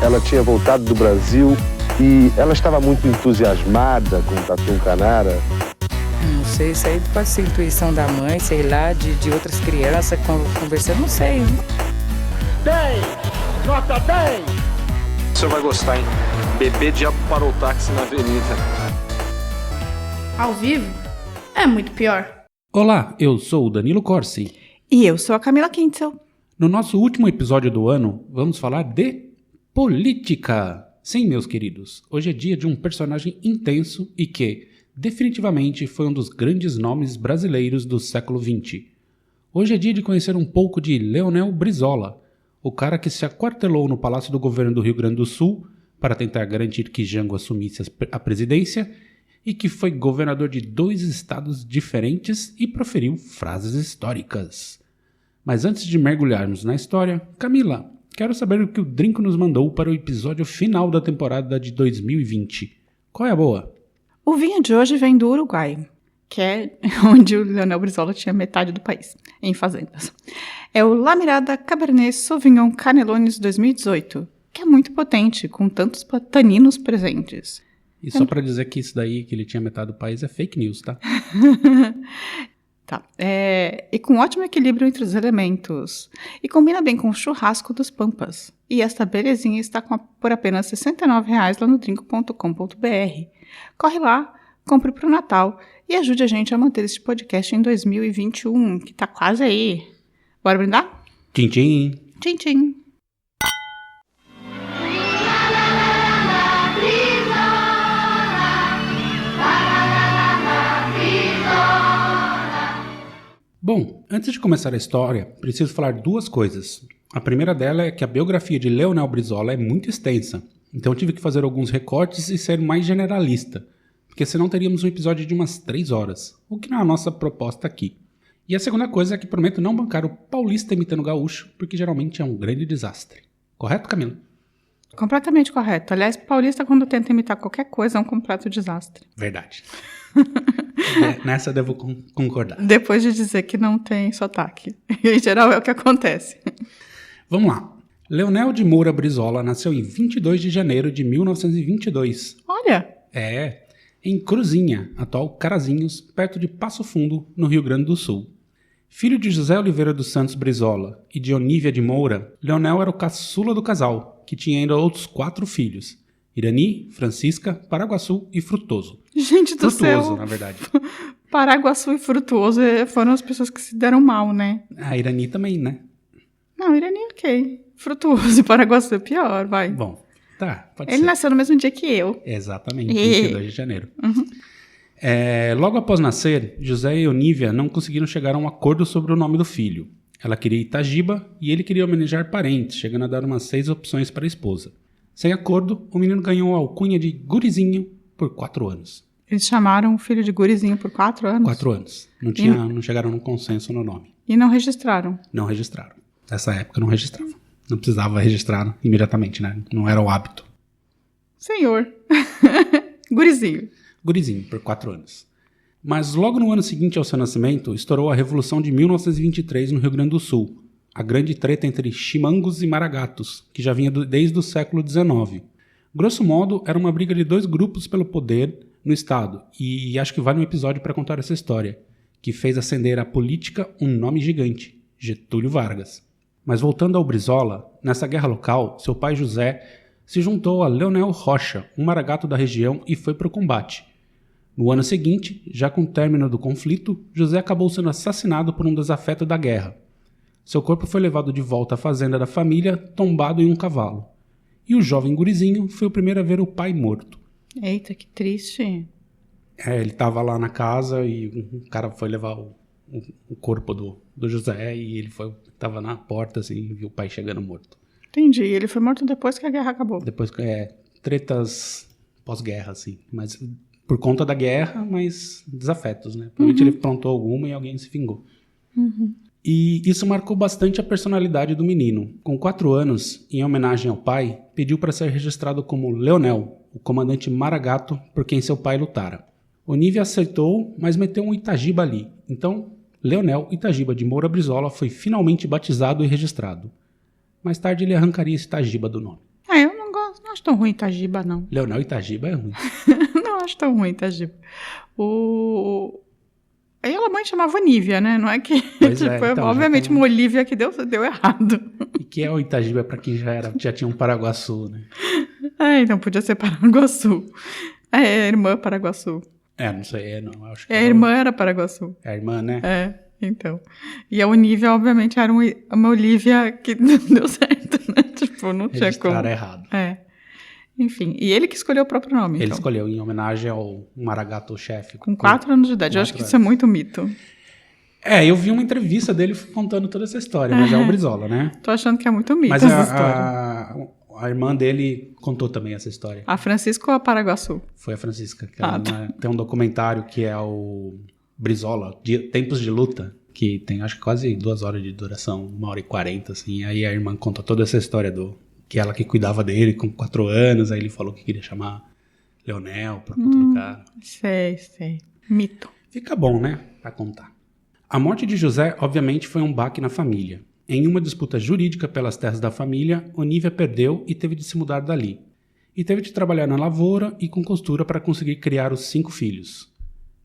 ela tinha voltado do Brasil e ela estava muito entusiasmada com o Tatu Canara. Não sei, isso aí pode ser intuição da mãe, sei lá, de outras crianças conversando, não sei. 10! Nota 10! O senhor vai gostar, hein? Bebê diabo parou o táxi na avenida. Ao vivo é muito pior. Olá, eu sou o Danilo Corsi. E eu sou a Camila Kintzel. No nosso último episódio do ano, vamos falar de política. Sim, meus queridos, hoje é dia de um personagem intenso e que, definitivamente, foi um dos grandes nomes brasileiros do século XX. Hoje é dia de conhecer um pouco de Leonel Brizola, o cara que se aquartelou no Palácio do Governo do Rio Grande do Sul para tentar garantir que Jango assumisse a presidência e que foi governador de 2 estados diferentes e proferiu frases históricas. Mas antes de mergulharmos na história, Camila, quero saber o que o Drinco nos mandou para o episódio final da temporada de 2020. Qual é a boa? O vinho de hoje vem do Uruguai, que é onde o Leonel Brizola tinha metade do país, em fazendas. É o La Mirada Cabernet Sauvignon Canelones 2018, que é muito potente, com tantos taninos presentes. E só para dizer que isso daí, que ele tinha metade do país, é fake news, tá? Tá. E com ótimo equilíbrio entre os elementos. E combina bem com o churrasco dos Pampas. E esta belezinha está por apenas R$ 69,00 lá no drinco.com.br. Corre lá, compre pro Natal e ajude a gente a manter este podcast em 2021, que tá quase aí. Bora brindar? Tchim, tchim. Tchim, tchim. Bom, antes de começar a história, preciso falar 2 coisas. A primeira dela é que a biografia de Leonel Brizola é muito extensa, então tive que fazer alguns recortes e ser mais generalista, porque senão teríamos um episódio de umas 3 horas, o que não é a nossa proposta aqui. E a segunda coisa é que prometo não bancar o paulista imitando o gaúcho, porque geralmente é um grande desastre. Correto, Camila? Completamente correto. Aliás, paulista, quando tenta imitar qualquer coisa, é um completo desastre. Verdade. Nessa eu devo concordar. Depois de dizer que não tem sotaque. Em geral é o que acontece. Vamos lá. Leonel de Moura Brizola nasceu em 22 de janeiro de 1922. Olha! Em Cruzinha, atual Carazinhos, perto de Passo Fundo, no Rio Grande do Sul. Filho de José Oliveira dos Santos Brizola e de Onívia de Moura, Leonel era o caçula do casal, que tinha ainda outros 4 filhos. Irani, Francisca, Paraguaçu e Frutuoso. Gente do céu! Frutuoso, na verdade. Paraguaçu e Frutuoso foram as pessoas que se deram mal, né? A Irani também, né? Não, Irani ok. Frutuoso e Paraguaçu é pior, vai. Bom, tá, pode ser. Ele nasceu no mesmo dia que eu. Exatamente, 22 de janeiro. Uhum. Logo após nascer, José e Onívia não conseguiram chegar a um acordo sobre o nome do filho. Ela queria Itagiba e ele queria homenagear parentes, chegando a dar umas 6 opções para a esposa. Sem acordo, o menino ganhou a alcunha de Gurizinho por 4 anos. Eles chamaram o filho de Gurizinho por 4 anos? 4 anos. Não chegaram num consenso no nome. E não registraram? Não registraram. Nessa época não registrava. Não precisava registrar imediatamente, né? Não era o hábito. Senhor. Gurizinho. Gurizinho, por 4 anos. Mas logo no ano seguinte ao seu nascimento, estourou a Revolução de 1923 no Rio Grande do Sul. A grande treta entre chimangos e maragatos, que já vinha desde o século XIX. Grosso modo, era uma briga de 2 grupos pelo poder no Estado, e acho que vale um episódio para contar essa história, que fez acender à política um nome gigante, Getúlio Vargas. Mas voltando ao Brizola, nessa guerra local, seu pai José se juntou a Leonel Rocha, um maragato da região, e foi para o combate. No ano seguinte, já com o término do conflito, José acabou sendo assassinado por um desafeto da guerra. Seu corpo foi levado de volta à fazenda da família, tombado em um cavalo. E o jovem gurizinho foi o primeiro a ver o pai morto. Eita, que triste. Ele estava lá na casa e um cara foi levar o corpo do José e ele estava na porta assim, e viu o pai chegando morto. Entendi. Ele foi morto depois que a guerra acabou. Depois, tretas pós-guerra, assim. Mas por conta da guerra, mas desafetos, né? Provavelmente ele plantou alguma e alguém se vingou. Uhum. E isso marcou bastante a personalidade do menino. Com 4 anos, em homenagem ao pai, pediu para ser registrado como Leonel, o comandante maragato por quem seu pai lutara. Onívia aceitou, mas meteu um Itagiba ali. Então, Leonel Itagiba de Moura Brizola foi finalmente batizado e registrado. Mais tarde ele arrancaria esse Itagiba do nome. Eu não Não acho tão ruim Itagiba, não. Leonel Itagiba é ruim. Não acho tão ruim Itagiba. Aí a mãe chamava Nívia, né? Não é que... Pois tipo, é, então, obviamente tem... uma Olívia que deu errado. E que é o Itagiba pra quem já tinha um Paraguaçu, né? Então podia ser Paraguaçu. É, irmã Paraguaçu. Não sei, não. Acho que A irmã era Paraguaçu. É a irmã, né? Então. E a Olívia, obviamente, era uma Olívia que não deu certo, né? Tipo, não tinha como. Registraram errado. Enfim, e ele que escolheu o próprio nome. Ele então. escolheu em homenagem ao Maragato-chefe. Com 4 anos de idade. Eu acho que isso é muito mito. Eu vi uma entrevista dele contando toda essa história, mas é o Brizola, né? Tô achando que é muito mito Mas essa história. A irmã dele contou também essa história. A Francisca ou a Paraguaçu? Foi a Francisca. Tem um documentário que é o Brizola, Tempos de Luta, que tem acho que quase 2 horas de duração, 1h40, assim. Aí a irmã conta toda essa história que ela que cuidava dele com 4 anos, aí ele falou que queria chamar Leonel por conta do cara. Sei. Mito. Fica bom, né? Pra contar. A morte de José, obviamente, foi um baque na família. Em uma disputa jurídica pelas terras da família, Onívia perdeu e teve de se mudar dali. E teve de trabalhar na lavoura e com costura para conseguir criar os 5 filhos.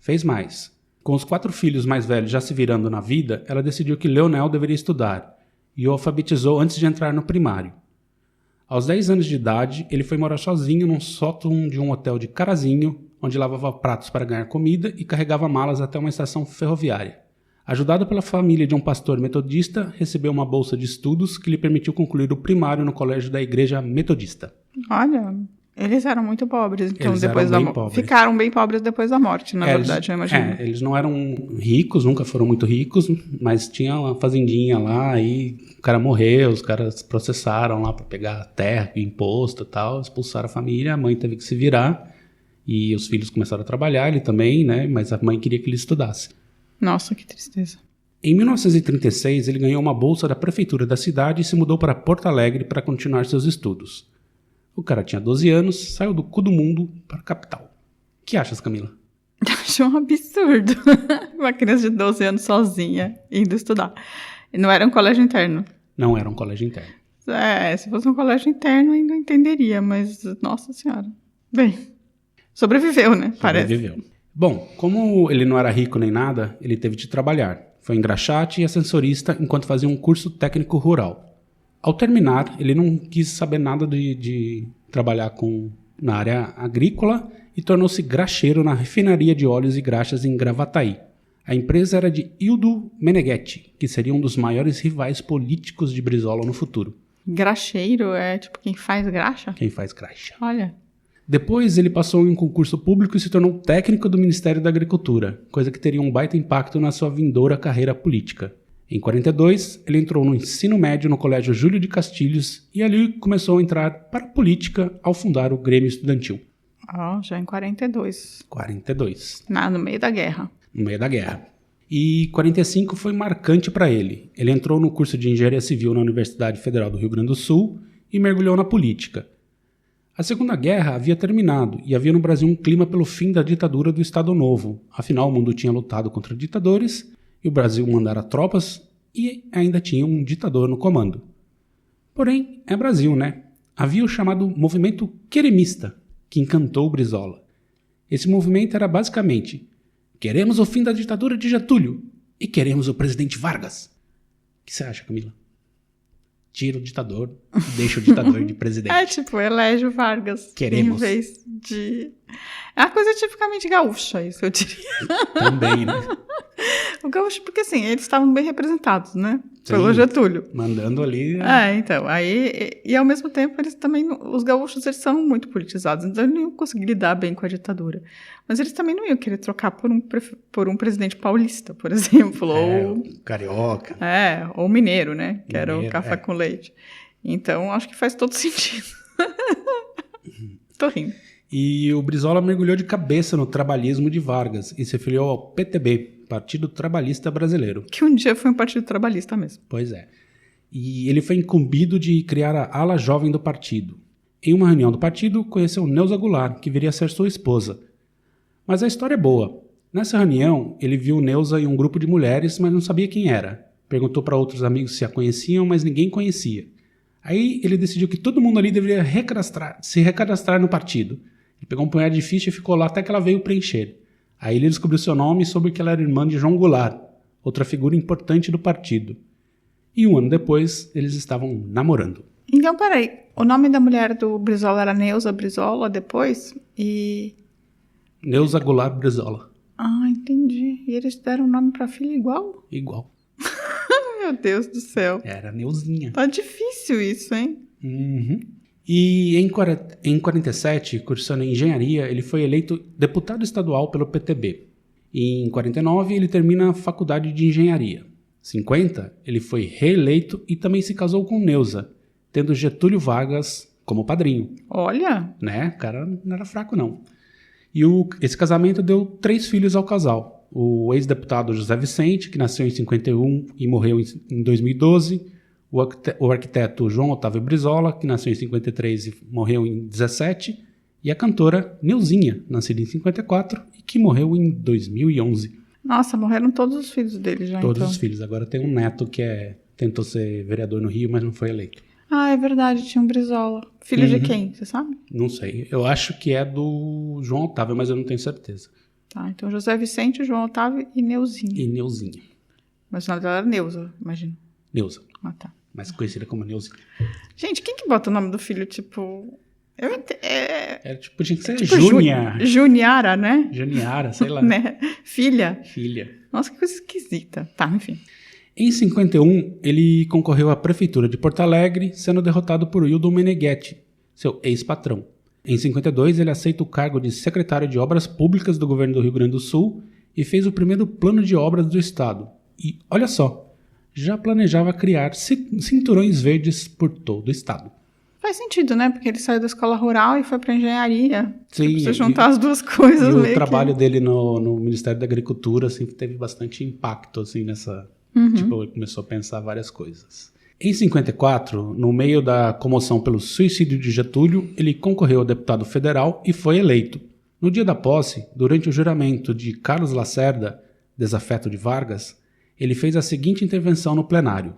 Fez mais. Com os 4 filhos mais velhos já se virando na vida, ela decidiu que Leonel deveria estudar e o alfabetizou antes de entrar no primário. Aos 10 anos de idade, ele foi morar sozinho num sótão de um hotel de Carazinho, onde lavava pratos para ganhar comida e carregava malas até uma estação ferroviária. Ajudado pela família de um pastor metodista, recebeu uma bolsa de estudos que lhe permitiu concluir o primário no colégio da igreja metodista. Olha, eles eram muito pobres, então Eles depois eram da bem pobres. Ficaram bem pobres depois da morte, na verdade, eu imagino. Eles não eram ricos, nunca foram muito ricos, mas tinha uma fazendinha lá e o cara morreu, os caras processaram lá para pegar terra, imposto e tal, expulsaram a família, a mãe teve que se virar e os filhos começaram a trabalhar, ele também, né? Mas a mãe queria que ele estudasse. Nossa, que tristeza. Em 1936, ele ganhou uma bolsa da prefeitura da cidade e se mudou para Porto Alegre para continuar seus estudos. O cara tinha 12 anos, saiu do cu do mundo para a capital. O que achas, Camila? Acho um absurdo. Uma criança de 12 anos sozinha indo estudar. Não era um colégio interno. Não era um colégio interno. Se fosse um colégio interno ainda entenderia, mas nossa senhora. Bem, sobreviveu, né? Sobreviveu. Parece. Bom, como ele não era rico nem nada, ele teve de trabalhar. Foi engraxate e ascensorista enquanto fazia um curso técnico rural. Ao terminar, ele não quis saber nada de trabalhar na área agrícola e tornou-se graxeiro na refinaria de óleos e graxas em Gravataí. A empresa era de Hildo Meneghetti, que seria um dos maiores rivais políticos de Brizola no futuro. Graxeiro é tipo quem faz graxa? Quem faz graxa. Olha. Depois ele passou em um concurso público e se tornou técnico do Ministério da Agricultura, coisa que teria um baita impacto na sua vindoura carreira política. Em 42, ele entrou no ensino médio no Colégio Júlio de Castilhos e ali começou a entrar para a política ao fundar o Grêmio Estudantil. Já em 42. 42. No meio da guerra. No meio da guerra. E 45 foi marcante para ele. Ele entrou no curso de Engenharia Civil na Universidade Federal do Rio Grande do Sul e mergulhou na política. A Segunda Guerra havia terminado e havia no Brasil um clima pelo fim da ditadura do Estado Novo. Afinal, o mundo tinha lutado contra ditadores e o Brasil mandara tropas e ainda tinha um ditador no comando. Porém, é Brasil, né? Havia o chamado movimento queremista, que encantou o Brizola. Esse movimento era basicamente: queremos o fim da ditadura de Getúlio e queremos o presidente Vargas. O que você acha, Camila? Tira o ditador e deixa o ditador de presidente. Elege o Vargas. Queremos. Em vez de... É uma coisa tipicamente gaúcha, isso eu diria. Também, né? O gaúcho, porque assim, eles estavam bem representados, né? Pelo Getúlio. Mandando ali... Então, aí... E ao mesmo tempo, eles também... Os gaúchos, eles são muito politizados, então eles não iam conseguir lidar bem com a ditadura. Mas eles também não iam querer trocar por um presidente paulista, por exemplo, ou... carioca. Ou mineiro, né? Que era o Mineiro, café com leite. Então, acho que faz todo sentido. Tô rindo. E o Brizola mergulhou de cabeça no trabalhismo de Vargas e se filiou ao PTB, Partido Trabalhista Brasileiro. Que um dia foi um partido trabalhista mesmo. Pois é. E ele foi incumbido de criar a ala jovem do partido. Em uma reunião do partido, conheceu Neuza Goulart, que viria a ser sua esposa. Mas a história é boa. Nessa reunião, ele viu Neuza em um grupo de mulheres, mas não sabia quem era. Perguntou para outros amigos se a conheciam, mas ninguém conhecia. Aí ele decidiu que todo mundo ali deveria se recadastrar no partido. Ele pegou um punhado de ficha e ficou lá até que ela veio preencher. Aí ele descobriu seu nome e soube que ela era irmã de João Goulart, outra figura importante do partido. E um ano depois, eles estavam namorando. Então, peraí, o nome da mulher do Brizola era Neuza Brizola depois? E... Neuza Goulart Brizola. Ah, entendi. E eles deram o nome pra filha igual? Igual. Meu Deus do céu. Era Neuzinha. Tá difícil isso, hein? Uhum. E em 47, cursando engenharia, ele foi eleito deputado estadual pelo PTB. E em 49, ele termina a faculdade de engenharia. 50, ele foi reeleito e também se casou com Neuza, tendo Getúlio Vargas como padrinho. Olha. Né? O cara não era fraco, não. E esse casamento deu 3 filhos ao casal. O ex-deputado José Vicente, que nasceu em 51 e morreu em 2012. O arquiteto João Otávio Brizola, que nasceu em 53 e morreu em 17. E a cantora Neuzinha, nascida em 54 e que morreu em 2011. Nossa, morreram todos os filhos dele já, Todos então. os filhos. Agora tem um neto que tentou ser vereador no Rio, mas não foi eleito. Ah, é verdade, tinha um Brizola. Filho de quem, você sabe? Não sei. Eu acho que é do João Otávio, mas eu não tenho certeza. Tá, então José Vicente, João Otávio e Neuzinha. E Neuzinha. Mas o nome dela era Neuza, imagino. Neuza. Ah, tá. Mais conhecida como Neuzinha. Gente, quem que bota o nome do filho, tipo... Tinha que ser tipo Júnia. Juniara, né? Juniara, sei lá. Né? Filha. Filha. Nossa, que coisa esquisita. Tá, enfim. Em 51, ele concorreu à prefeitura de Porto Alegre, sendo derrotado por Hildon Meneghetti, seu ex-patrão. Em 52, ele aceita o cargo de secretário de Obras Públicas do governo do Rio Grande do Sul e fez o primeiro plano de obras do estado. E, olha só, já planejava criar cinturões verdes por todo o estado. Faz sentido, né? Porque ele saiu da escola rural e foi pra engenharia. Sim. Precisa juntar as duas coisas. E o trabalho dele no Ministério da Agricultura assim, teve bastante impacto assim, nessa... Tipo, ele começou a pensar várias coisas. Em 54, no meio da comoção pelo suicídio de Getúlio, ele concorreu a deputado federal e foi eleito. No dia da posse, durante o juramento de Carlos Lacerda, desafeto de Vargas, ele fez a seguinte intervenção no plenário.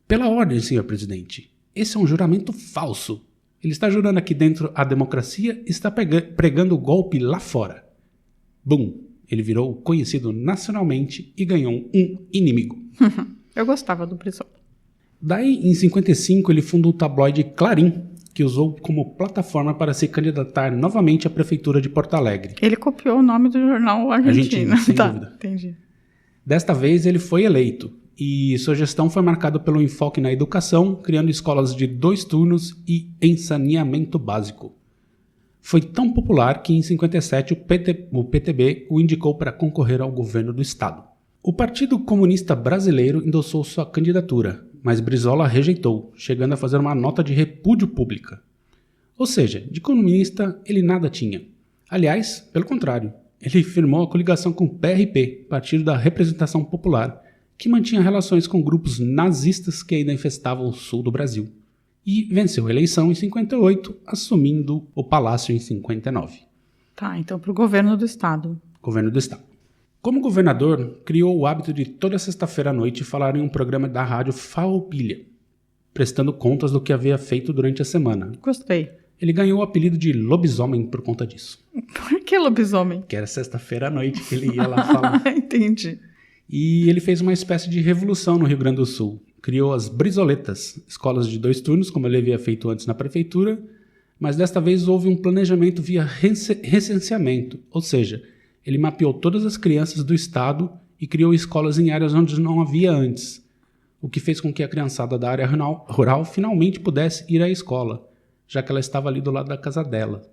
Pela ordem, senhor presidente, esse é um juramento falso. Ele está jurando aqui dentro a democracia e está pregando o golpe lá fora. Bum! Ele virou conhecido nacionalmente e ganhou um inimigo. Eu gostava do Brizola. Daí, em 55, ele funda o tabloide Clarim, que usou como plataforma para se candidatar novamente à prefeitura de Porto Alegre. Ele copiou o nome do jornal argentino. Sem tá, dúvida. Entendi. Desta vez, ele foi eleito, e sua gestão foi marcada pelo enfoque na educação, criando escolas de 2 turnos e em saneamento básico. Foi tão popular que, em 57, o PTB o indicou para concorrer ao governo do estado. O Partido Comunista Brasileiro endossou sua candidatura, mas Brizola rejeitou, chegando a fazer uma nota de repúdio pública. Ou seja, de comunista ele nada tinha. Aliás, pelo contrário, ele firmou a coligação com o PRP, Partido da Representação Popular, que mantinha relações com grupos nazistas que ainda infestavam o sul do Brasil. E venceu a eleição em 58, assumindo o palácio em 59. Tá, então pro governo do estado. Governo do estado. Como governador, criou o hábito de toda sexta-feira à noite falar em um programa da rádio Farroupilha, prestando contas do que havia feito durante a semana. Gostei. Ele ganhou o apelido de lobisomem por conta disso. Por que lobisomem? Que era sexta-feira à noite que ele ia lá falar. Entendi. E ele fez uma espécie de revolução no Rio Grande do Sul. Criou as Brizoletas, escolas de 2 turnos, como ele havia feito antes na prefeitura, mas desta vez houve um planejamento via recenseamento, ou seja, ele mapeou todas as crianças do estado e criou escolas em áreas onde não havia antes, o que fez com que a criançada da área rural finalmente pudesse ir à escola, já que ela estava ali do lado da casa dela.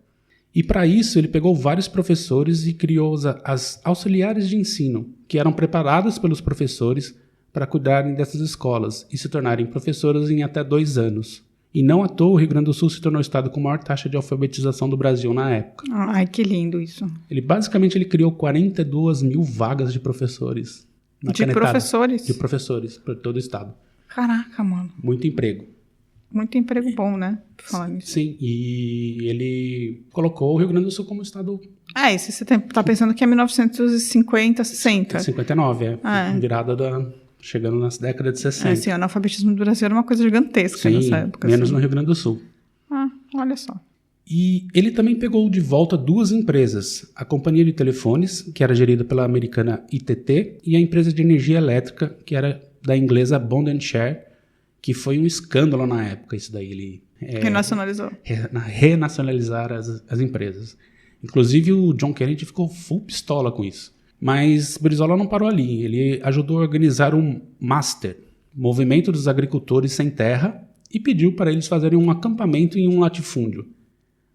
E para isso ele pegou vários professores e criou as auxiliares de ensino, que eram preparadas pelos professores para cuidarem dessas escolas e se tornarem professoras em até 2 anos. E não à toa o Rio Grande do Sul se tornou o estado com maior taxa de alfabetização do Brasil na época. Ai, que lindo isso. Ele criou 42 mil vagas de professores. De professores? De professores, por todo o estado. Caraca, mano. Muito emprego. Muito emprego bom, né? Falando isso. Sim, e ele colocou o Rio Grande do Sul como estado... E você tá pensando que é 1950, 60. 59, virada da chegando nas décadas de 60. Assim, o analfabetismo do Brasil era uma coisa gigantesca Sim, nessa época. menos assim. no Rio Grande do Sul. Ah, olha só. E ele também pegou de volta 2 empresas, a companhia de telefones, que era gerida pela americana ITT, e a empresa de energia elétrica, que era da inglesa Bond & Share, que foi um escândalo na época, isso daí. Ele Renacionalizou. renacionalizar as empresas. Inclusive o John Kennedy ficou full pistola com isso. Mas Brizola não parou ali, ele ajudou a organizar um MASTER, Movimento dos Agricultores Sem Terra, e pediu para eles fazerem um acampamento em um latifúndio.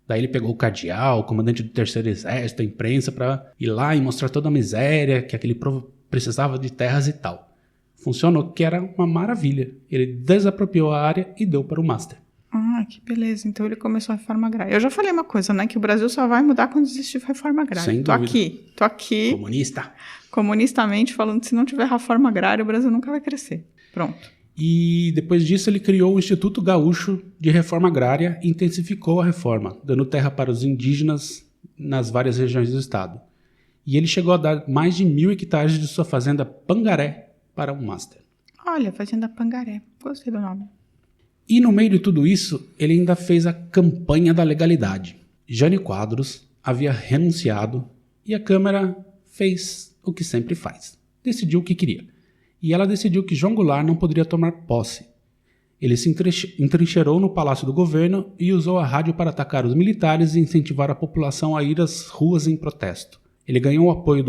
Daí ele pegou o cardeal, o comandante do Terceiro Exército, a imprensa, para ir lá e mostrar toda a miséria, que aquele povo precisava de terras e tal. Funcionou, que era uma maravilha. Ele desapropriou a área e deu para o Master. Ah, que beleza. Então ele começou a reforma agrária. Eu já falei uma coisa, né? Que o Brasil só vai mudar quando existir reforma agrária. Sem dúvida. Tô aqui, Comunista. comunistamente, falando que se não tiver reforma agrária, o Brasil nunca vai crescer. Pronto. E depois disso ele criou o Instituto Gaúcho de Reforma Agrária e intensificou a reforma, dando terra para os indígenas nas várias regiões do estado. E ele chegou a dar mais de 1.000 hectares de sua fazenda Pangaré para um Master. Olha, Fazenda Pangaré. Gostei do nome. E no meio de tudo isso, ele ainda fez a campanha da legalidade. Jânio Quadros havia renunciado e a Câmara fez o que sempre faz. Decidiu o que queria. E ela decidiu que João Goulart não poderia tomar posse. Ele se entrincheirou no Palácio do Governo e usou a rádio para atacar os militares e incentivar a população a ir às ruas em protesto. Ele ganhou o apoio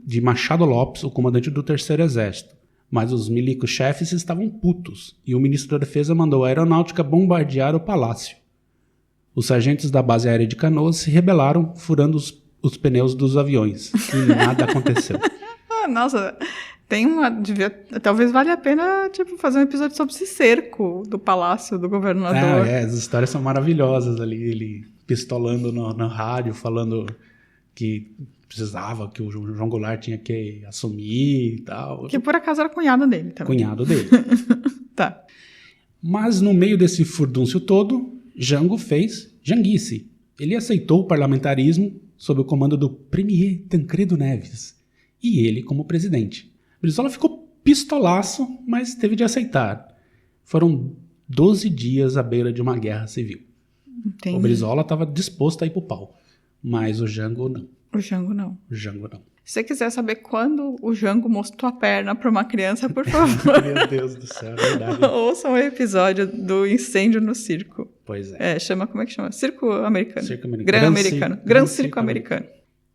de Machado Lopes, o comandante do Terceiro Exército. Mas os milicos-chefes estavam putos e o ministro da Defesa mandou a aeronáutica bombardear o palácio. Os sargentos da base aérea de Canoas se rebelaram, furando os pneus dos aviões. E nada aconteceu. Nossa, talvez valha a pena fazer um episódio sobre esse cerco do palácio do governador. As histórias são maravilhosas ali. Ele pistolando na rádio, falando que precisava, que o João Goulart tinha que assumir e tal. Que por acaso era cunhado dele também. Cunhado dele. Tá. Mas no meio desse furdúncio todo, Jango fez janguice. Ele aceitou o parlamentarismo sob o comando do premier Tancredo Neves. E ele como presidente. Brizola ficou pistolaço, mas teve de aceitar. Foram 12 dias à beira de uma guerra civil. Entendi. O Brizola estava disposto a ir pro pau. Mas o Jango não. O Jango não. O Jango não. Se você quiser saber quando o Jango mostrou a perna para uma criança, por favor. Meu Deus do céu, é verdade. Ouçam o episódio do incêndio no circo. Pois é. Como é que chama? Circo americano. Circo americano. Gran Circo Americano.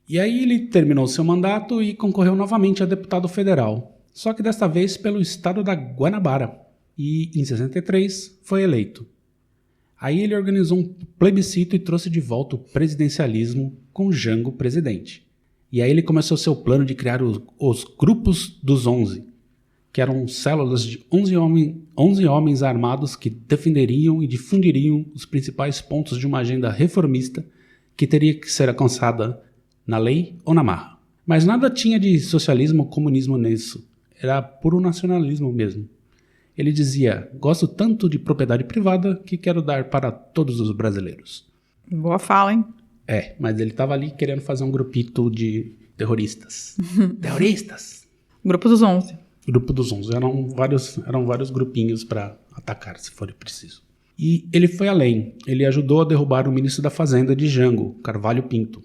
E aí ele terminou seu mandato e concorreu novamente a deputado federal. Só que desta vez pelo estado da Guanabara. E em 63 foi eleito. Aí ele organizou um plebiscito e trouxe de volta o presidencialismo com Jango presidente. E aí ele começou seu plano de criar os Grupos dos 11, que eram células de 11 homens armados que defenderiam e difundiriam os principais pontos de uma agenda reformista que teria que ser alcançada na lei ou na marra. Mas nada tinha de socialismo ou comunismo nisso. Era puro nacionalismo mesmo. Ele dizia, gosto tanto de propriedade privada que quero dar para todos os brasileiros. Boa fala, hein? Mas ele estava ali querendo fazer um grupito de terroristas. Terroristas! Grupo dos 11. Grupo dos 11. Eram vários grupinhos para atacar, se for preciso. E ele foi além. Ele ajudou a derrubar o ministro da Fazenda de Jango, Carvalho Pinto.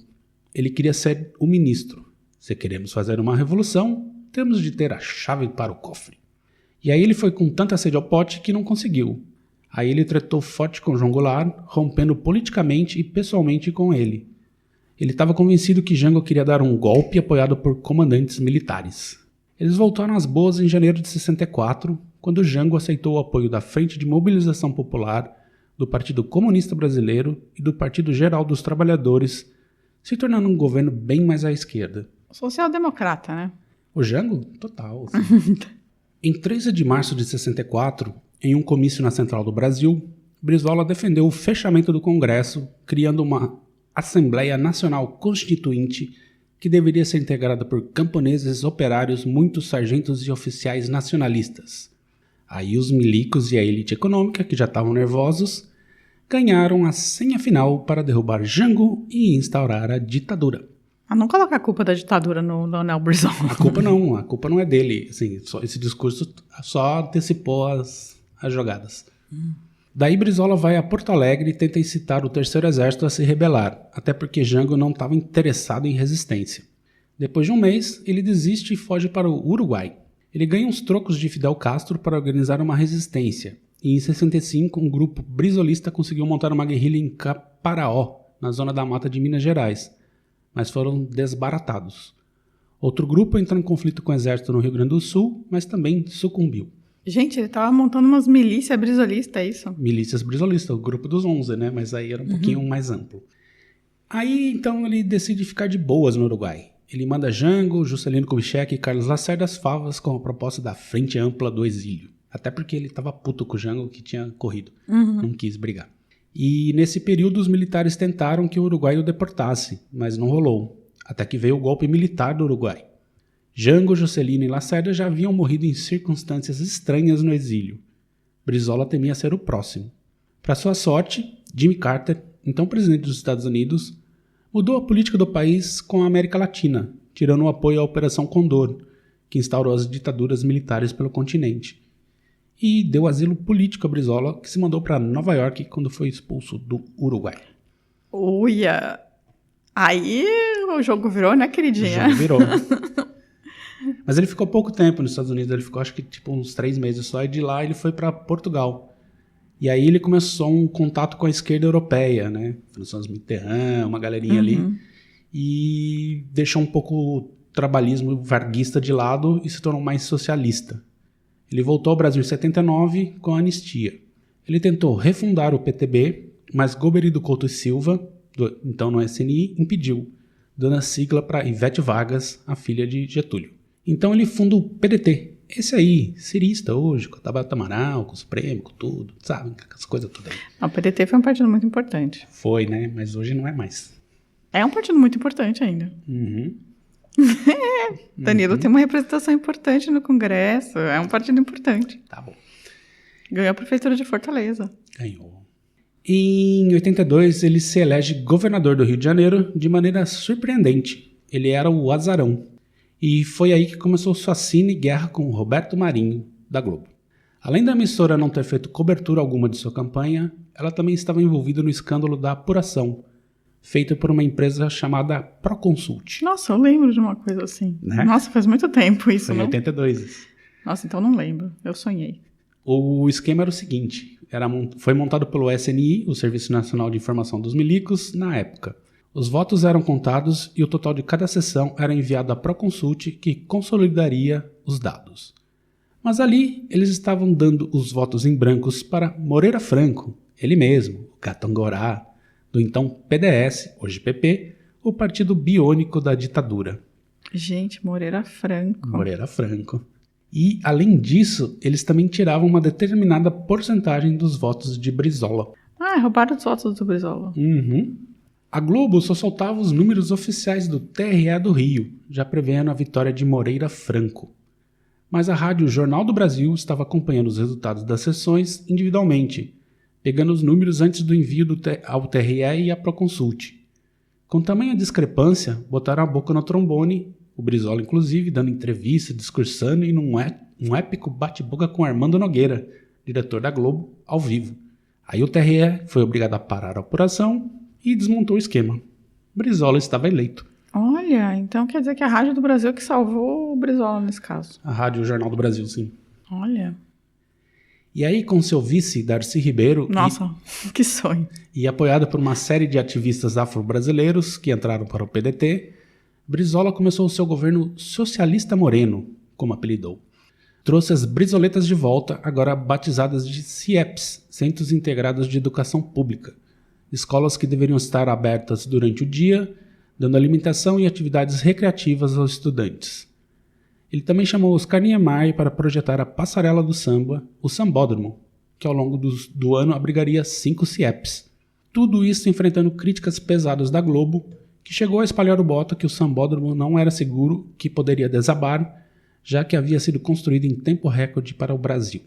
Ele queria ser o ministro. Se queremos fazer uma revolução, temos de ter a chave para o cofre. E aí ele foi com tanta sede ao pote que não conseguiu. Aí ele tretou forte com João Goulart, rompendo politicamente e pessoalmente com ele. Ele estava convencido que Jango queria dar um golpe apoiado por comandantes militares. Eles voltaram às boas em janeiro de 64, quando Jango aceitou o apoio da Frente de Mobilização Popular, do Partido Comunista Brasileiro e do Partido Geral dos Trabalhadores, se tornando um governo bem mais à esquerda. Social-democrata, né? O Jango? Total. Assim. Em 13 de março de 64, em um comício na Central do Brasil, Brizola defendeu o fechamento do Congresso, criando uma Assembleia Nacional Constituinte que deveria ser integrada por camponeses, operários, muitos sargentos e oficiais nacionalistas. Aí os milicos e a elite econômica, que já estavam nervosos, ganharam a senha final para derrubar Jango e instaurar a ditadura. Não coloca a culpa da ditadura no Leonel Brizola. A culpa não é dele. Assim, esse discurso só antecipou as jogadas. Daí Brizola vai a Porto Alegre e tenta incitar o Terceiro Exército a se rebelar, até porque Jango não estava interessado em resistência. Depois de um mês, ele desiste e foge para o Uruguai. Ele ganha uns trocos de Fidel Castro para organizar uma resistência, e em 65 um grupo brizolista conseguiu montar uma guerrilha em Caparaó, na zona da mata de Minas Gerais, mas foram desbaratados. Outro grupo entrou em conflito com o exército no Rio Grande do Sul, mas também sucumbiu. Gente, ele tava montando umas milícias brizolistas, é isso? Milícias brizolistas, o grupo dos 11, né? Mas aí era um pouquinho mais amplo. Aí, então, ele decide ficar de boas no Uruguai. Ele manda Jango, Juscelino Kubitschek e Carlos Lacerda às favas com a proposta da Frente Ampla do Exílio. Até porque ele tava puto com o Jango que tinha corrido. Não quis brigar. E nesse período os militares tentaram que o Uruguai o deportasse, mas não rolou. Até que veio o golpe militar do Uruguai. Jango, Juscelino e Lacerda já haviam morrido em circunstâncias estranhas no exílio. Brizola temia ser o próximo. Para sua sorte, Jimmy Carter, então presidente dos Estados Unidos, mudou a política do país com a América Latina, tirando o apoio à Operação Condor, que instaurou as ditaduras militares pelo continente. E deu asilo político a Brizola, que se mandou para Nova York quando foi expulso do Uruguai. Uia! Aí o jogo virou, né, queridinha? O jogo virou. Mas ele ficou pouco tempo nos Estados Unidos, ele ficou acho que tipo uns 3 meses só, e de lá ele foi para Portugal. E aí ele começou um contato com a esquerda europeia, né? François Mitterrand, uma galerinha ali, e deixou um pouco o trabalhismo varguista de lado e se tornou mais socialista. Ele voltou ao Brasil em 79 com a anistia. Ele tentou refundar o PTB, mas Golbery Couto e Silva, então no SNI, impediu, dando a sigla para Ivete Vargas, a filha de Getúlio. Então ele funda o PDT, esse aí, cirista hoje, com a Tabata Amaral, com o Supremo, com tudo, sabe? Com as coisas tudo aí. O PDT foi um partido muito importante. Foi, né? Mas hoje não é mais. É um partido muito importante ainda. Danilo tem uma representação importante no Congresso, é um partido importante. Tá bom. Ganhou a prefeitura de Fortaleza. Ganhou. Em 82, ele se elege governador do Rio de Janeiro de maneira surpreendente. Ele era o azarão. E foi aí que começou sua cine guerra com Roberto Marinho, da Globo. Além da emissora não ter feito cobertura alguma de sua campanha, ela também estava envolvida no escândalo da apuração, feito por uma empresa chamada Proconsult. Nossa, eu lembro de uma coisa assim. Né? Nossa, faz muito tempo isso, Foi em não? 82. Nossa, então não lembro. Eu sonhei. O esquema era o seguinte, foi montado pelo SNI, o Serviço Nacional de Informação dos Milicos, na época. Os votos eram contados e o total de cada sessão era enviado à Proconsult, que consolidaria os dados. Mas ali, eles estavam dando os votos em brancos para Moreira Franco, ele mesmo, o Catangorá, do então PDS, hoje PP, o partido biônico da ditadura. Gente, Moreira Franco. Moreira Franco. E, além disso, eles também tiravam uma determinada porcentagem dos votos de Brizola. Roubaram os votos do Brizola. A Globo só soltava os números oficiais do TRE do Rio, já prevendo a vitória de Moreira Franco. Mas a rádio Jornal do Brasil estava acompanhando os resultados das sessões individualmente, pegando os números antes do envio ao TRE e à Proconsult. Com tamanha discrepância, botaram a boca no trombone, o Brizola inclusive dando entrevista, discursando e num épico bate-boca com Armando Nogueira, diretor da Globo, ao vivo. Aí o TRE foi obrigado a parar a apuração e desmontou o esquema. Brizola estava eleito. Olha, então quer dizer que a Rádio do Brasil que salvou o Brizola nesse caso. A Rádio Jornal do Brasil, sim. Olha. E aí, com seu vice, Darcy Ribeiro... Nossa, que sonho. E apoiado por uma série de ativistas afro-brasileiros que entraram para o PDT, Brizola começou o seu governo socialista moreno, como apelidou. Trouxe as brizoletas de volta, agora batizadas de CIEPs, Centros Integrados de Educação Pública, escolas que deveriam estar abertas durante o dia, dando alimentação e atividades recreativas aos estudantes. Ele também chamou Oscar Niemeyer para projetar a Passarela do Samba, o Sambódromo, que ao longo do ano abrigaria 5 CIEPs. Tudo isso enfrentando críticas pesadas da Globo, que chegou a espalhar o boato que o Sambódromo não era seguro, que poderia desabar, já que havia sido construído em tempo recorde para o Brasil.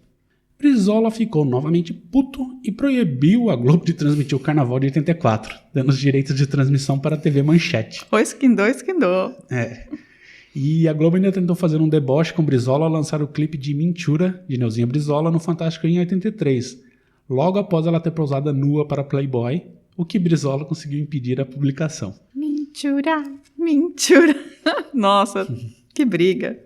Brizola ficou novamente puto e proibiu a Globo de transmitir o Carnaval de 84, dando os direitos de transmissão para a TV Manchete. Esquindou. E a Globo ainda tentou fazer um deboche com Brizola ao lançar o clipe de Mentura, de Neuzinha Brizola, no Fantástico em 83, logo após ela ter pousado nua para Playboy, o que Brizola conseguiu impedir a publicação. Mentura. Nossa, que briga.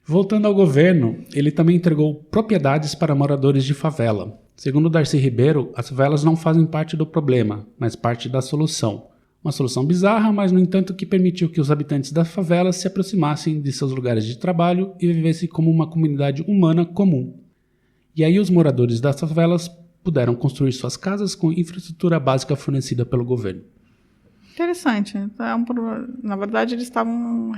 Voltando ao governo, ele também entregou propriedades para moradores de favela. Segundo Darcy Ribeiro, as favelas não fazem parte do problema, mas parte da solução. Uma solução bizarra, mas no entanto que permitiu que os habitantes das favelas se aproximassem de seus lugares de trabalho e vivessem como uma comunidade humana comum. E aí os moradores das favelas puderam construir suas casas com infraestrutura básica fornecida pelo governo. Interessante. Na verdade, eles estavam...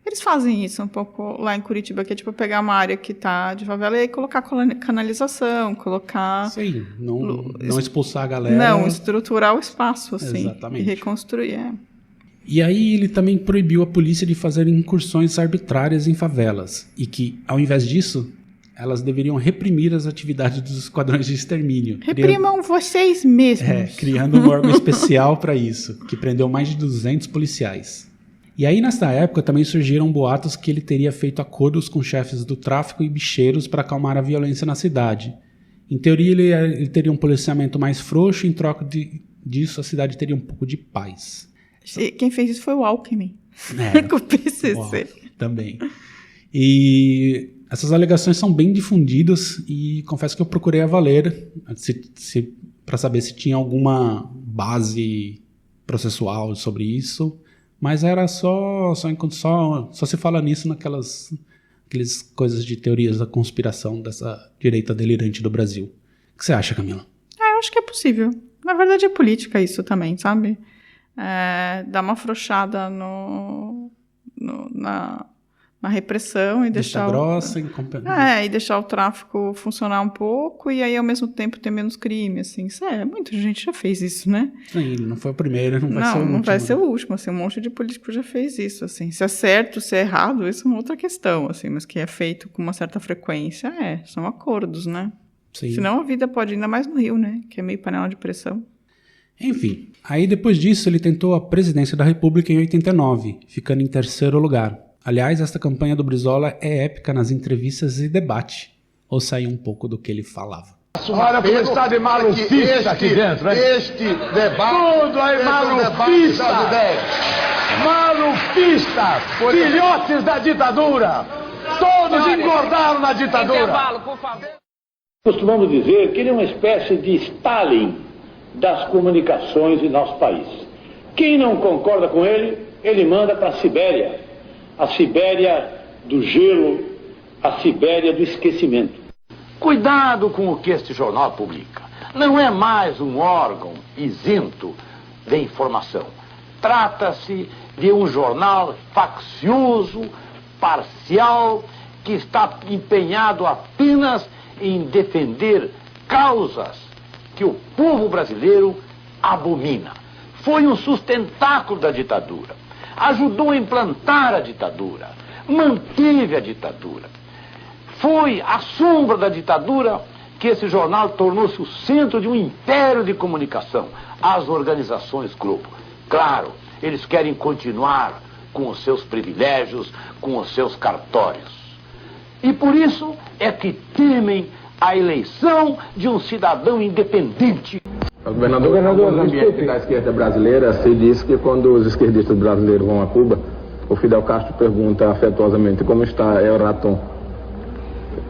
Eles fazem isso um pouco lá em Curitiba, que é tipo pegar uma área que está de favela e colocar canalização, colocar... Sim, não expulsar a galera. Não, estruturar o espaço, assim. Exatamente. E reconstruir, E aí ele também proibiu a polícia de fazer incursões arbitrárias em favelas. E que, ao invés disso, elas deveriam reprimir as atividades dos esquadrões de extermínio. Reprimam vocês mesmos. Criando um órgão especial para isso, que prendeu mais de 200 policiais. E aí, nessa época, também surgiram boatos que ele teria feito acordos com chefes do tráfico e bicheiros para acalmar a violência na cidade. Em teoria, ele teria um policiamento mais frouxo, e em troca disso, a cidade teria um pouco de paz. E quem fez isso foi o Alckmin, com o PCC. Também. E essas alegações são bem difundidas e confesso que eu procurei a valer para saber se tinha alguma base processual sobre isso. Mas era só se fala nisso aquelas coisas de teorias da conspiração dessa direita delirante do Brasil. O que você acha, Camila? Eu acho que é possível. Na verdade é política isso também, sabe? Dar uma afrouxada na repressão e deixar grossa, e deixar o tráfico funcionar um pouco e aí ao mesmo tempo ter menos crime, assim. Muita gente já fez isso, né? Sim, ele não foi o primeiro, não vai ser o último. Não vai ser o último, assim, um monte de político já fez isso, assim. Se é certo, se é errado, isso é uma outra questão, assim, mas que é feito com uma certa frequência, são acordos, né? Sim. Senão a vida pode ir ainda mais no Rio, né? Que é meio panela de pressão. Enfim, aí depois disso ele tentou a presidência da República em 89, ficando em 3º lugar. Aliás, esta campanha do Brizola é épica nas entrevistas e debate. Ouça aí um pouco do que ele falava. Olha como está de malufista aqui dentro, hein? Este debate... Tudo aí malufista! Malufista! Filhotes da ditadura! Todos engordaram na ditadura! Intervalo, por favor. Costumamos dizer que ele é uma espécie de Stalin das comunicações em nosso país. Quem não concorda com ele, ele manda para a Sibéria. A Sibéria do gelo, a Sibéria do esquecimento. Cuidado com o que este jornal publica. Não é mais um órgão isento de informação. Trata-se de um jornal faccioso, parcial, que está empenhado apenas em defender causas que o povo brasileiro abomina. Foi um sustentáculo da ditadura. Ajudou a implantar a ditadura, manteve a ditadura. Foi à sombra da ditadura que esse jornal tornou-se o centro de um império de comunicação, as organizações Globo. Claro, eles querem continuar com os seus privilégios, com os seus cartórios. E por isso é que temem a eleição de um cidadão independente. Governador, no ambiente da esquerda brasileira, se diz que quando os esquerdistas brasileiros vão a Cuba, o Fidel Castro pergunta afetuosamente como está El Ratón,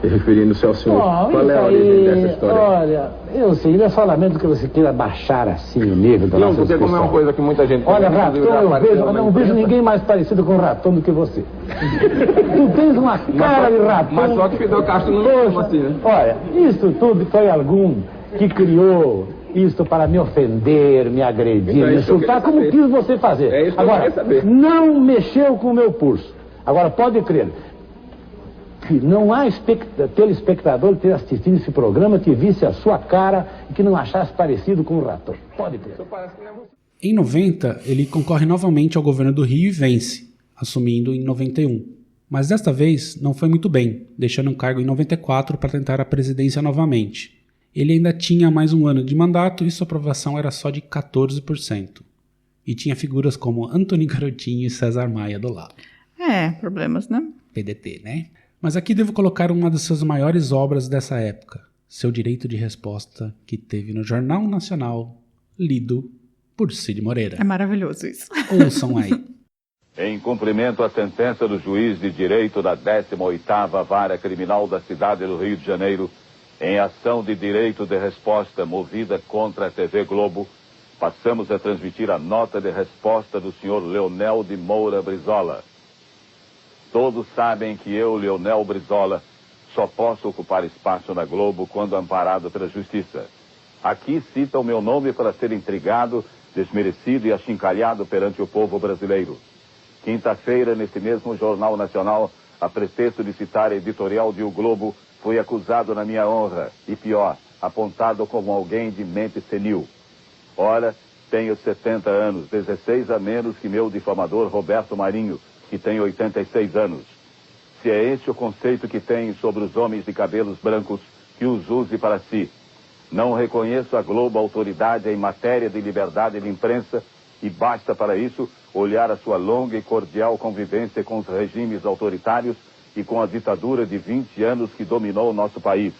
referindo-se ao senhor. Qual é a origem dessa história? Olha, eu sei, não é só lamento que você queira baixar assim o nível da nossa discussão. Não, porque como é uma coisa que muita gente... Olha, Ratón, eu não vejo ninguém mais parecido com o Ratón do que você. Tu tens uma cara de Ratón. Mas só que Fidel Castro não é como assim, né? Olha, isso tudo foi algum que criou isto para me ofender, me agredir, me insultar, como quis você fazer. É isso que agora, eu queria saber. Não mexeu com o meu pulso. Agora, pode crer que não há telespectador que tenha assistido esse programa que visse a sua cara e que não achasse parecido com o Ratón. Pode crer. Em 90, ele concorre novamente ao governo do Rio e vence, assumindo em 91. Mas desta vez não foi muito bem, deixando o cargo em 94 para tentar a presidência novamente. Ele ainda tinha mais um ano de mandato e sua aprovação era só de 14%. E tinha figuras como Antony Garotinho e César Maia do lado. Problemas, né? PDT, né? Mas aqui devo colocar uma das suas maiores obras dessa época, Seu Direito de Resposta, que teve no Jornal Nacional, lido por Cid Moreira. É maravilhoso isso. Ouçam aí. Em cumprimento à sentença do juiz de direito da 18ª Vara Criminal da cidade do Rio de Janeiro, em ação de direito de resposta movida contra a TV Globo, passamos a transmitir a nota de resposta do senhor Leonel de Moura Brizola. Todos sabem que eu, Leonel Brizola, só posso ocupar espaço na Globo quando amparado pela Justiça. Aqui cita o meu nome para ser intrigado, desmerecido e achincalhado perante o povo brasileiro. Quinta-feira, nesse mesmo Jornal Nacional, a pretexto de citar a editorial de O Globo, fui acusado na minha honra, e pior, apontado como alguém de mente senil. Ora, tenho 70 anos, 16 a menos que meu difamador Roberto Marinho, que tem 86 anos. Se é esse o conceito que tem sobre os homens de cabelos brancos, que os use para si. Não reconheço a Globo autoridade em matéria de liberdade de imprensa e basta para isso olhar a sua longa e cordial convivência com os regimes autoritários e com a ditadura de 20 anos que dominou o nosso país.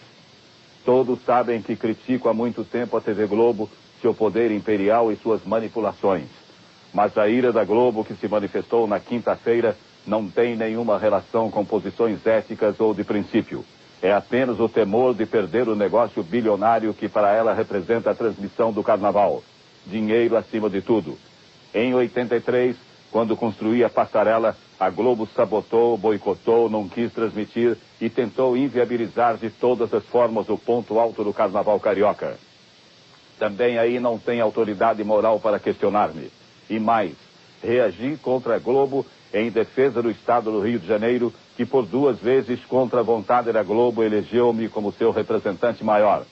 Todos sabem que critico há muito tempo a TV Globo, seu poder imperial e suas manipulações. Mas a ira da Globo que se manifestou na quinta-feira não tem nenhuma relação com posições éticas ou de princípio. É apenas o temor de perder o negócio bilionário que para ela representa a transmissão do carnaval. Dinheiro acima de tudo. Em 83, quando construí a passarela, a Globo sabotou, boicotou, não quis transmitir e tentou inviabilizar de todas as formas o ponto alto do carnaval carioca. Também aí não tem autoridade moral para questionar-me. E mais, reagi contra a Globo em defesa do Estado do Rio de Janeiro, que por 2 vezes, contra a vontade da Globo, elegeu-me como seu representante maior.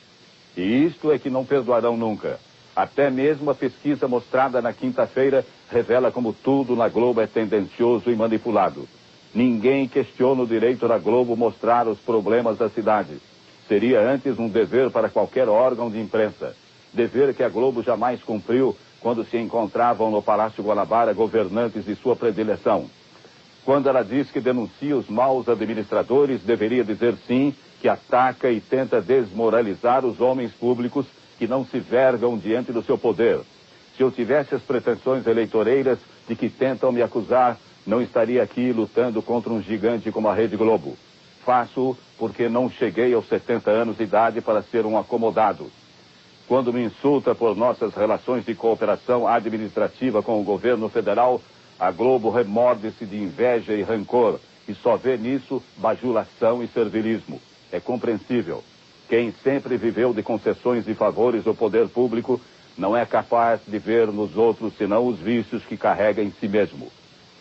E isto é que não perdoarão nunca. Até mesmo a pesquisa mostrada na quinta-feira revela como tudo na Globo é tendencioso e manipulado. Ninguém questiona o direito da Globo mostrar os problemas da cidade. Seria antes um dever para qualquer órgão de imprensa. Dever que a Globo jamais cumpriu quando se encontravam no Palácio Guanabara governantes de sua predileção. Quando ela diz que denuncia os maus administradores, deveria dizer sim que ataca e tenta desmoralizar os homens públicos que não se vergam diante do seu poder. Se eu tivesse as pretensões eleitoreiras de que tentam me acusar, não estaria aqui lutando contra um gigante como a Rede Globo. Faço-o porque não cheguei aos 70 anos de idade para ser um acomodado. Quando me insulta por nossas relações de cooperação administrativa com o governo federal, a Globo remorde-se de inveja e rancor e só vê nisso bajulação e servilismo. É compreensível. Quem sempre viveu de concessões e favores do poder público não é capaz de ver nos outros senão os vícios que carrega em si mesmo.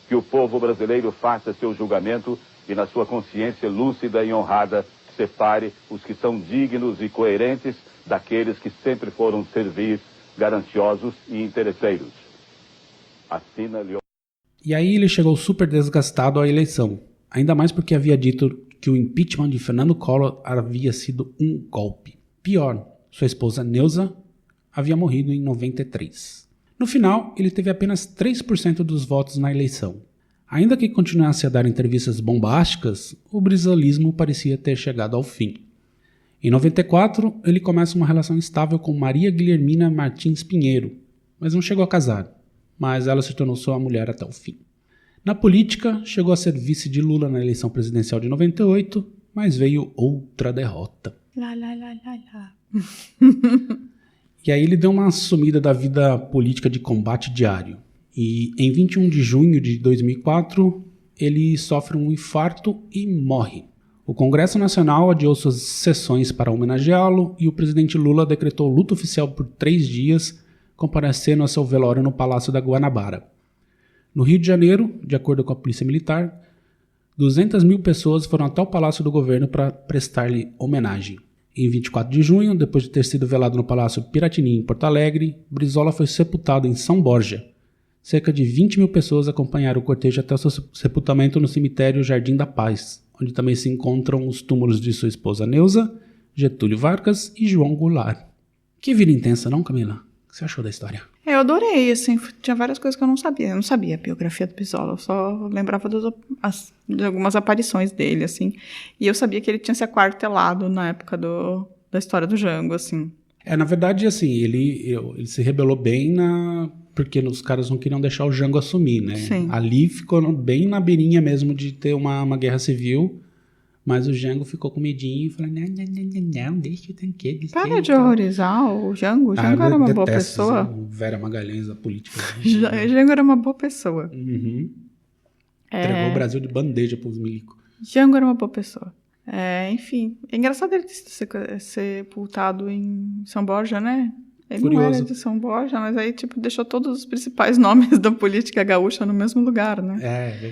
Que o povo brasileiro faça seu julgamento e, na sua consciência lúcida e honrada, separe os que são dignos e coerentes daqueles que sempre foram servis, gananciosos e interesseiros. Assina Leonel. E aí ele chegou super desgastado à eleição, ainda mais porque havia dito que o impeachment de Fernando Collor havia sido um golpe. Pior, sua esposa Neuza havia morrido em 93. No final, ele teve apenas 3% dos votos na eleição. Ainda que continuasse a dar entrevistas bombásticas, o brizolismo parecia ter chegado ao fim. Em 94, ele começa uma relação estável com Maria Guilhermina Martins Pinheiro, mas não chegou a casar, mas ela se tornou sua mulher até o fim. Na política, chegou a ser vice de Lula na eleição presidencial de 98, mas veio outra derrota. E aí ele deu uma sumida da vida política de combate diário. E em 21 de junho de 2004, ele sofre um infarto e morre. O Congresso Nacional adiou suas sessões para homenageá-lo e o presidente Lula decretou luto oficial por 3 dias, comparecendo a seu velório no Palácio da Guanabara. No Rio de Janeiro, de acordo com a Polícia Militar, 200 mil pessoas foram até o Palácio do Governo para prestar-lhe homenagem. Em 24 de junho, depois de ter sido velado no Palácio Piratini, em Porto Alegre, Brizola foi sepultado em São Borja, cerca de 20 mil pessoas acompanharam o cortejo até o seu sepultamento no cemitério Jardim da Paz, onde também se encontram os túmulos de sua esposa Neuza, Getúlio Vargas e João Goulart. Que vida intensa, não, Camila? O que você achou da história? Eu adorei, assim, tinha várias coisas que eu não sabia. Eu não sabia a biografia do Pisola, eu só lembrava de algumas aparições dele, assim. E eu sabia que ele tinha se aquartelado na época da história do Jango, assim. Na verdade, assim, ele se rebelou bem porque os caras não queriam deixar o Jango assumir, né? Sim. Ali ficou bem na beirinha mesmo de ter uma guerra civil, mas o Jango ficou com medinho e falou, não, deixa o tanque. Para de horrorizar o Jango. O Jango era uma boa pessoa. Vera Magalhães da política. O Jango era uma boa pessoa. Uhum. Entregou o Brasil de bandeja pros milicos. Jango era uma boa pessoa. Enfim, é engraçado ele ter sepultado em São Borja, né? Ele Curioso. não era de São Borja, mas aí, tipo, deixou todos os principais nomes da política gaúcha no mesmo lugar, né?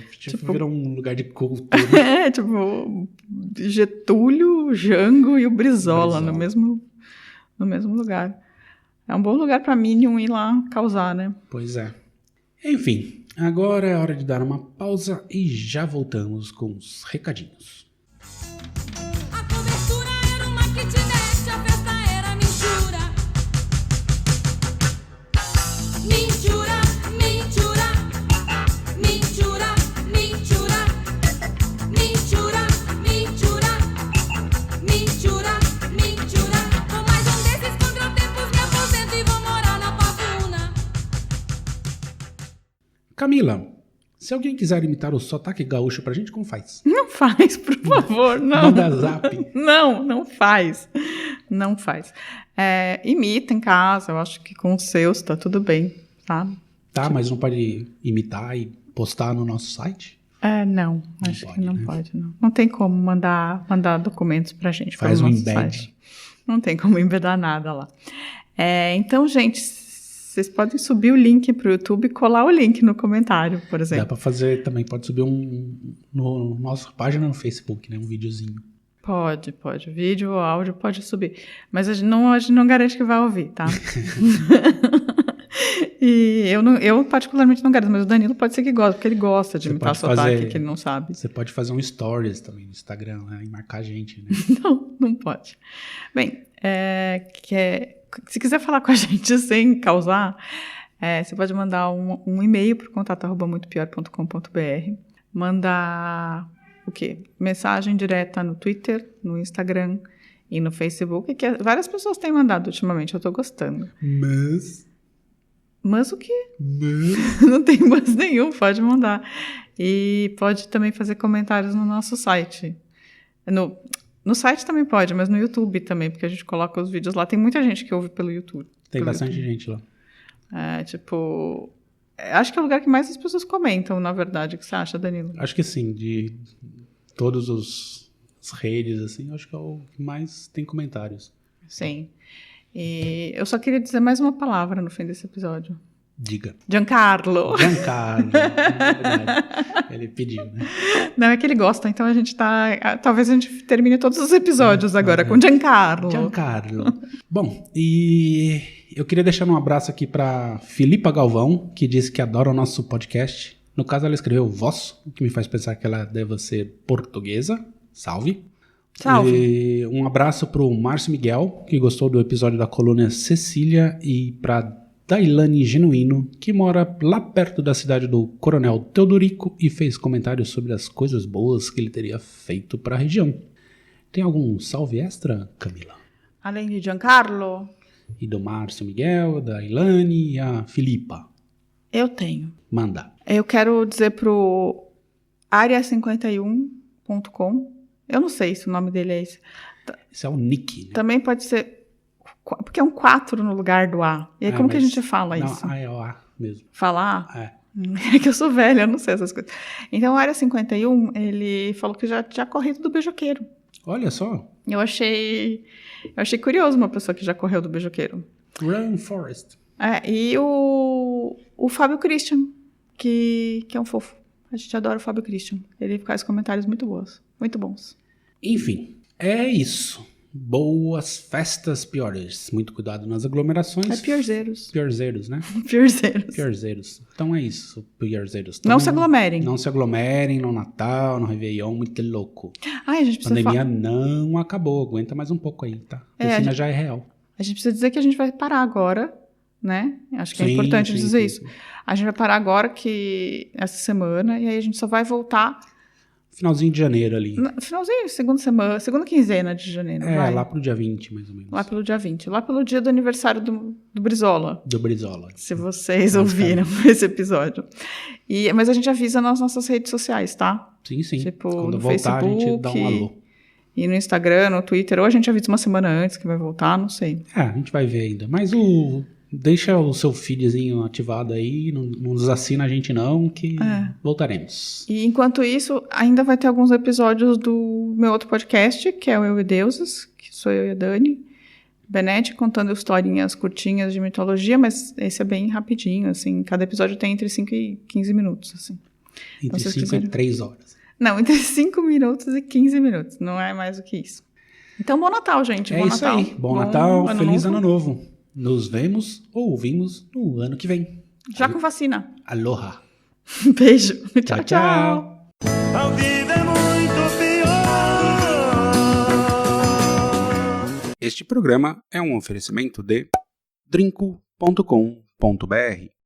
Virou um lugar de culto. Tipo, Getúlio, Jango e o Brizola. No mesmo lugar. É um bom lugar pra Minion ir lá causar, né? Pois é. Enfim, agora é hora de dar uma pausa e já voltamos com os recadinhos. A cobertura era uma kitnet, a festa era mentira. Mentira, mentira, mentira, mentira, mentira, mentira, mentira, mentira. Com mais um desses contratempos me aposento e vou morar na Pavuna. Camila, se alguém quiser imitar o sotaque gaúcho pra gente, como faz? Não faz, por favor, não. Manda zap. Não faz. Não faz. Imita em casa, eu acho que com os seus tá tudo bem, tá? Tá, mas não pode imitar e postar no nosso site? Não, acho que não pode, não. Não tem como mandar documentos pra gente. Faz um nosso embed. site. Não tem como embedar nada lá. Então, gente, vocês podem subir o link pro YouTube e colar o link no comentário, por exemplo. Dá pra fazer também, pode subir no nossa página no Facebook, né? Um videozinho. Pode. Vídeo ou áudio pode subir. Mas a gente não garante que vai ouvir, tá? E eu particularmente não garanto, mas o Danilo pode ser que goste, porque ele gosta de imitar sotaque que ele não sabe. Você pode fazer um stories também no Instagram, né? E marcar a gente, né? Não pode. Bem, se quiser falar com a gente sem causar, você pode mandar um e-mail para o contato@muitopior.com.br, mandar o quê? Mensagem direta no Twitter, no Instagram e no Facebook, que várias pessoas têm mandado ultimamente, eu tô gostando. Mas o quê? Não tem mas nenhum, pode mandar. E pode também fazer comentários no nosso site. No site também pode, mas no YouTube também, porque a gente coloca os vídeos lá. Tem muita gente que ouve pelo YouTube. Tem bastante gente lá. Acho que é o lugar que mais as pessoas comentam, na verdade. O que você acha, Danilo? Acho que sim, de todas as redes, assim, acho que é o que mais tem comentários. Sim. E eu só queria dizer mais uma palavra no fim desse episódio. Diga. Giancarlo. É verdade. Ele pediu, né? Não, é que ele gosta, então a gente talvez a gente termine todos os episódios agora com Giancarlo. Bom, e eu queria deixar um abraço aqui para Filipa Galvão, que disse que adora o nosso podcast. No caso, ela escreveu vosso, o que me faz pensar que ela deve ser portuguesa. Salve. E um abraço pro Márcio Miguel, que gostou do episódio da colônia Cecília, e pra Dailane Genuíno, que mora lá perto da cidade do Coronel Teodorico e fez comentários sobre as coisas boas que ele teria feito para a região. Tem algum salve extra, Camila? Além de Giancarlo? E do Márcio Miguel, da Dailane e a Filipa? Eu tenho. Manda. Eu quero dizer pro area51.com. Eu não sei se o nome dele é esse. Esse é o nick, né? Também pode ser... Porque é um 4 no lugar do A. E aí como que a gente fala isso? Não, é o A mesmo. Falar? É que eu sou velha, eu não sei essas coisas. Então, o Área 51, ele falou que já tinha corrido do Beijoqueiro. Olha só. Eu achei curioso uma pessoa que já correu do Beijoqueiro. Run, Forest. E o Fábio Christian, que é um fofo. A gente adora o Fábio Christian. Ele faz comentários muito bons. Enfim, é isso. Boas festas, piores. Muito cuidado nas aglomerações. É piorzeiros. Piorzeiros, né? Piorzeiros. Piorzeiros. Então é isso, piorzeiros. Não se aglomerem. Não se aglomerem no Natal, no Réveillon, muito louco. Ai, a gente A precisa pandemia não acabou, aguenta mais um pouco aí, tá? A É, vacina a gente- já é real. A gente precisa dizer que a gente vai parar agora, né? Acho que é Sim, importante sim, dizer sim, isso. sim. A gente vai parar agora que essa semana e aí a gente só vai voltar Finalzinho de janeiro ali. no finalzinho, segunda quinzena de janeiro. É, vai. lá pro dia 20, mais ou menos. Lá pelo dia 20, lá pelo dia do aniversário do Brizola. Do Brizola. Se vocês Vai ouviram esse episódio. Mas a gente avisa nas nossas redes sociais, tá? Sim, sim. Tipo, Quando no voltar, a gente dá um Facebook, alô. E no Instagram, no Twitter, ou a gente avisa uma semana antes que vai voltar, não sei. A gente vai ver ainda. Mas deixa o seu feedzinho ativado aí, não desassina a gente não, que voltaremos. E enquanto isso, ainda vai ter alguns episódios do meu outro podcast, que é o Eu e Deuses, que sou eu e a Dani Benetti, contando historinhas curtinhas de mitologia, mas esse é bem rapidinho, assim. Cada episódio tem entre 5 e 15 minutos, assim. Entre se vocês 5 e quiserem- 3 horas. Não, entre 5 minutos e 15 minutos. Não é mais do que isso. Então, bom Natal, gente. É Bom isso Natal. aí. Bom Natal, feliz ano novo. Nos vemos ou ouvimos no ano que vem. Já com vacina. Aloha. Beijo. Tchau, tchau. A vida é muito pior. Este programa é um oferecimento de drinco.com.br.